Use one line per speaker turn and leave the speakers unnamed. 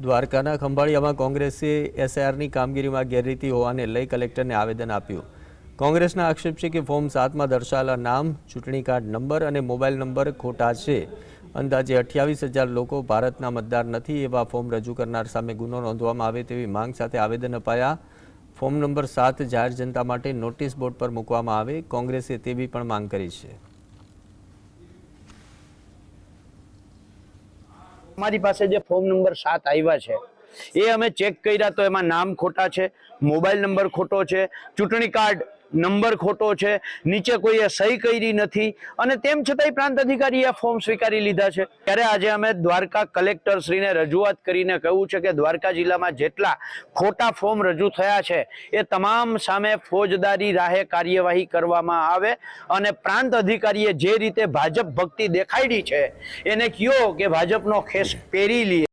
દ્વારકાના ખંભાળિયામાં કોંગ્રેસે એસઆઈઆરની કામગીરીમાં ગેરરીતિ હોવાને લઈ કલેક્ટરને આવેદન આપ્યું। કોંગ્રેસના આક્ષેપ છે કે ફોર્મ 7માં દર્શાવેલા નામ, ચૂંટણી કાર્ડ નંબર અને મોબાઈલ નંબર ખોટા છે। અંદાજે 28,000 લોકો ભારતના મતદાર નથી। એવા ફોર્મ રજૂ કરનાર સામે ગુનો નોંધવામાં આવે તેવી માંગ સાથે આવેદન અપાયા। ફોર્મ નંબર 7 જાહેર જનતા માટે નોટિસ બોર્ડ પર મૂકવામાં આવે, કોંગ્રેસે તેવી પણ માંગ કરી છે।
हमारी पास जो फॉर्म नंबर 7 आया है ये अमे चेक कर्या तो एमां नाम खोटा है, मोबाइल नंबर खोटो है, चूंटणी कार्ड नंबर खोटो है, नीचे कोई सही करी नहीं अने तेम छतांय प्रांत अधिकारी आ फॉर्म स्वीकारी लीधा है। त्यारे आजे अमे द्वारका कलेक्टर श्री ने रजूआत करीने कह्युं छे के द्वारका जिल्लामां जेटला खोटा फॉर्म रजू थया छे ए तमाम सामे फौजदारी राहे कार्यवाही करवामां आवे अने प्रांत अधिकारीए जे रीते भाजप भक्ति देखाड़ी छे एने कह्यो के भाजपनो खेस पेरी लीए।